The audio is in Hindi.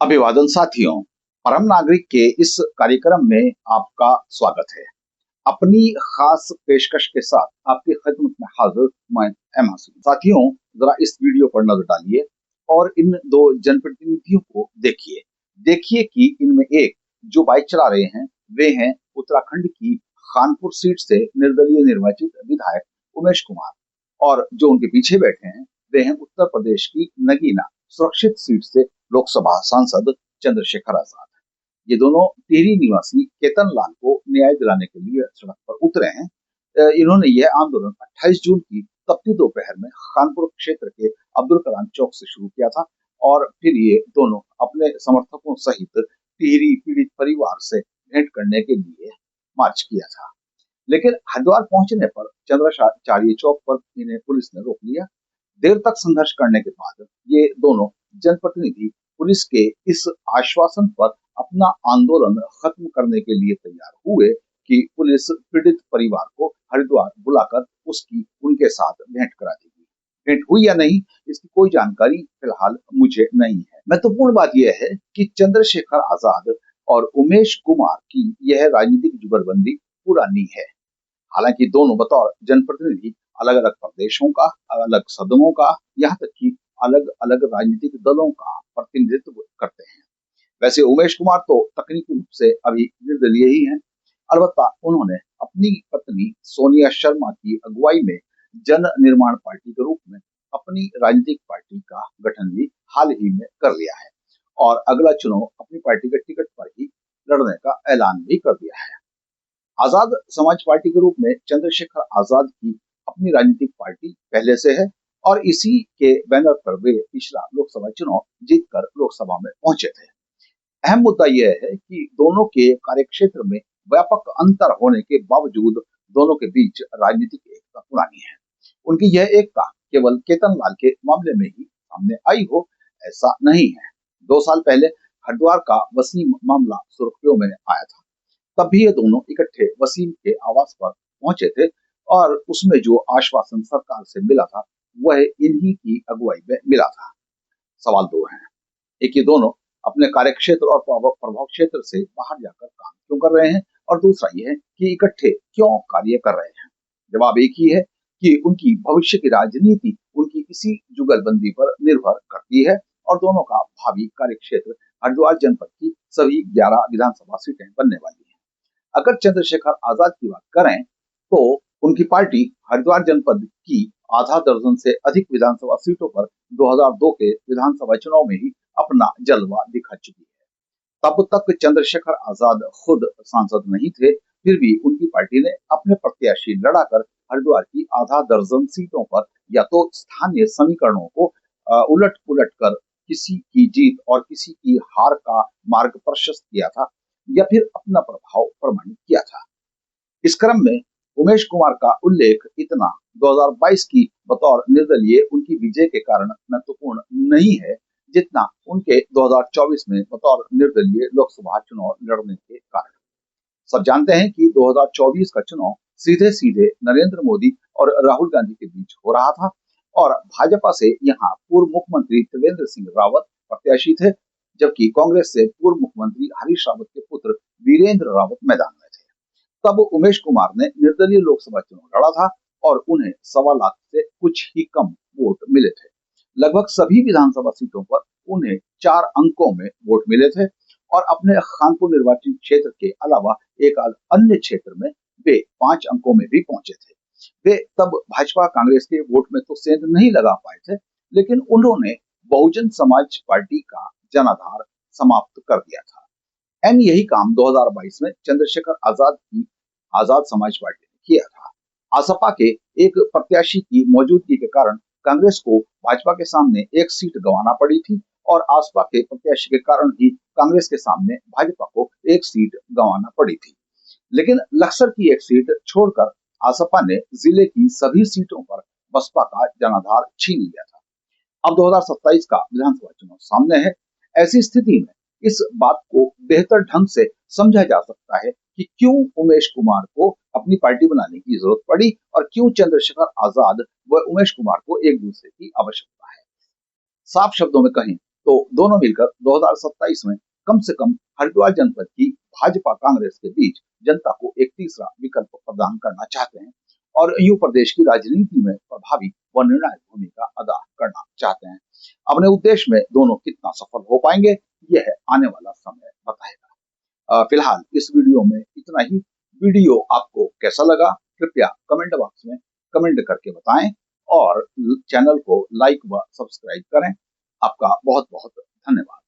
अभिवादन साथियों, परम नागरिक के इस कार्यक्रम में आपका स्वागत है। अपनी खास पेशकश के साथ आपकी खिदमत में हाजिर मैं मासूम। साथियों, जरा इस वीडियो पर नजर डालिए और इन दो जनप्रतिनिधियों को देखिए। देखिए कि इनमें एक जो बाइक चला रहे हैं वे हैं उत्तराखंड की खानपुर सीट से निर्दलीय निर्वाचित विधायक उमेश कुमार, और जो उनके पीछे बैठे हैं वे हैं उत्तर प्रदेश की नगीना सुरक्षित सीट से लोकसभा सांसद चंद्रशेखर आजाद। ये दोनों टिहरी निवासी केतन लाल को न्याय दिलाने के लिए सड़क पर उतरे हैं। इन्होंने यह आंदोलन 28 जून की तपती दोपहर में खानपुर क्षेत्र के अब्दुल कलाम चौक से शुरू किया था, और फिर ये दोनों अपने समर्थकों सहित टिहरी पीड़ित परिवार से भेंट करने के लिए मार्च किया था। लेकिन हरिद्वार पहुंचने पर चंद्राचार्य चौक पर इन्हें पुलिस ने रोक लिया। देर तक संघर्ष करने के बाद ये दोनों जनप्रतिनिधि पुलिस के इस आश्वासन पर अपना आंदोलन खत्म करने के लिए तैयार हुए कि पुलिस पीड़ित परिवार को हरिद्वार बुलाकर उसकी उनके साथ भेंट करा देगी। भेंट हुई या नहीं, इसकी कोई जानकारी फिलहाल मुझे नहीं है। महत्वपूर्ण बात यह है कि चंद्रशेखर आजाद और उमेश कुमार की यह राजनीतिक जुगलबंदी पुरानी है। हालांकि दोनों बतौर जनप्रतिनिधि अलग अलग प्रदेशों का, अलग अलग सदनों का, यहाँ तक कि अलग अलग राजनीतिक दलों का प्रतिनिधित्व करते हैं। वैसे उमेश कुमार तो तकनीकी रूप से अभी निर्दलीय ही हैं। अलबत्ता उन्होंने अपनी पत्नी सोनिया शर्मा की अगुवाई में जन निर्माण पार्टी के रूप में अपनी राजनीतिक पार्टी का गठन भी हाल ही में कर लिया है, और अगला चुनाव अपनी पार्टी के टिकट पर ही लड़ने का ऐलान भी कर दिया है। आजाद समाज पार्टी के रूप में चंद्रशेखर आजाद की अपनी राजनीतिक पार्टी पहले से है, और इसी के बैनर पर वे पिछला लोकसभा चुनाव जीतकर लोकसभा में पहुंचे थे। अहम मुद्दा यह है कि दोनों के कार्यक्षेत्र में व्यापक अंतर होने के बावजूद दोनों के बीच राजनीतिक एकता पुरानी है। उनकी यह एकता केवल केतन लाल के मामले में ही सामने आई हो, ऐसा नहीं है। 2 साल पहले हरिद्वार का वसीम मामला सुर्खियों में आया था। तब भी ये दोनों इकट्ठे वसीम के आवास पर पहुंचे थे, और उसमें जो आश्वासन सरकार से मिला था वह इन्हीं की अगुवाई में मिला था। सवाल दो हैं। एक, ये दोनों अपने कार्यक्षेत्र और प्रभाव क्षेत्र से बाहर जाकर काम क्यों कर रहे हैं, और दूसरा यह है कि इकट्ठे क्यों कार्य कर रहे हैं। जवाब एक ही है कि उनकी भविष्य की राजनीति उनकी इसी जुगलबंदी पर निर्भर करती है, और दोनों का भावी कार्यक्षेत्र हरिद्वार जनपद की सभी 11 विधानसभा सीटें बनने वाली है। अगर चंद्रशेखर आजाद की बात करें तो उनकी पार्टी हरिद्वार जनपद की आधा दर्जन से अधिक विधानसभा सीटों पर 2002 के विधानसभा चुनाव में ही अपना जलवा दिखा चुकी है। तब तक चंद्रशेखर आजाद खुद सांसद नहीं थे, फिर भी उनकी पार्टी ने अपने प्रत्याशी लड़ाकर हरिद्वार की आधा दर्जन सीटों पर या तो स्थानीय समीकरणों को उलट पुलट कर किसी की जीत और किसी की हार का मार्ग प्रशस्त किया था, या फिर अपना प्रभाव प्रमाणित किया था। इस क्रम में उमेश कुमार का उल्लेख इतना 2022 की बतौर निर्दलीय उनकी विजय के कारण महत्वपूर्ण नहीं है, जितना उनके 2024 में बतौर निर्दलीय लोकसभा चुनाव लड़ने के कारण। सब जानते हैं कि 2024 का चुनाव सीधे सीधे नरेंद्र मोदी और राहुल गांधी के बीच हो रहा था, और भाजपा से यहाँ पूर्व मुख्यमंत्री त्रिवेंद्र सिंह रावत प्रत्याशी थे, जबकि कांग्रेस से पूर्व मुख्यमंत्री हरीश रावत के पुत्र वीरेंद्र रावत मैदान में थे। तब उमेश कुमार ने निर्दलीय लोकसभा चुनाव लड़ा था, और उन्हें 1.25 लाख से कुछ ही कम वोट मिले थे। लगभग सभी विधानसभा सीटों पर उन्हें 4 अंकों में वोट मिले थे, और अपने खानपुर निर्वाचन क्षेत्र के अलावा एक अन्य क्षेत्र में वे 5 अंकों में भी पहुंचे थे। वे तब भाजपा कांग्रेस के वोट में तो सेंध नहीं लगा पाए थे, लेकिन उन्होंने बहुजन समाज पार्टी का जनाधार समाप्त कर दिया था। यही काम 2022 में चंद्रशेखर आजाद की आजाद समाज पार्टी ने किया था। आसपा के एक प्रत्याशी की मौजूदगी के कारण कांग्रेस को भाजपा के सामने एक सीट गंवाना पड़ी थी, और आसपा के प्रत्याशी के कारण ही कांग्रेस के सामने भाजपा को एक सीट गंवाना पड़ी थी। लेकिन लक्सर की एक सीट छोड़कर आसपा ने जिले की सभी सीटों पर बसपा का जनाधार छीन लिया था। अब 2027 का विधानसभा चुनाव सामने है। ऐसी स्थिति में इस बात को बेहतर ढंग से समझा जा सकता है कि क्यों उमेश कुमार को अपनी पार्टी बनाने की जरूरत पड़ी, और क्यों चंद्रशेखर आजाद व उमेश कुमार को एक दूसरे की आवश्यकता है। साफ शब्दों में कहें तो दोनों मिलकर 2027 में कम से कम हरिद्वार जनपद की भाजपा कांग्रेस के बीच जनता को एक तीसरा विकल्प प्रदान करना चाहते हैं और यूं प्रदेश की राजनीति में प्रभावी व निर्णायक भूमिका अदा करना चाहते हैं। अपने उद्देश्य में दोनों कितना सफल हो पाएंगे, यह आने वाला समय बताएगा। फिलहाल इस वीडियो में इतना ही। वीडियो आपको कैसा लगा कृपया कमेंट बॉक्स में कमेंट करके बताएं और चैनल को लाइक व सब्सक्राइब करें। आपका बहुत बहुत धन्यवाद।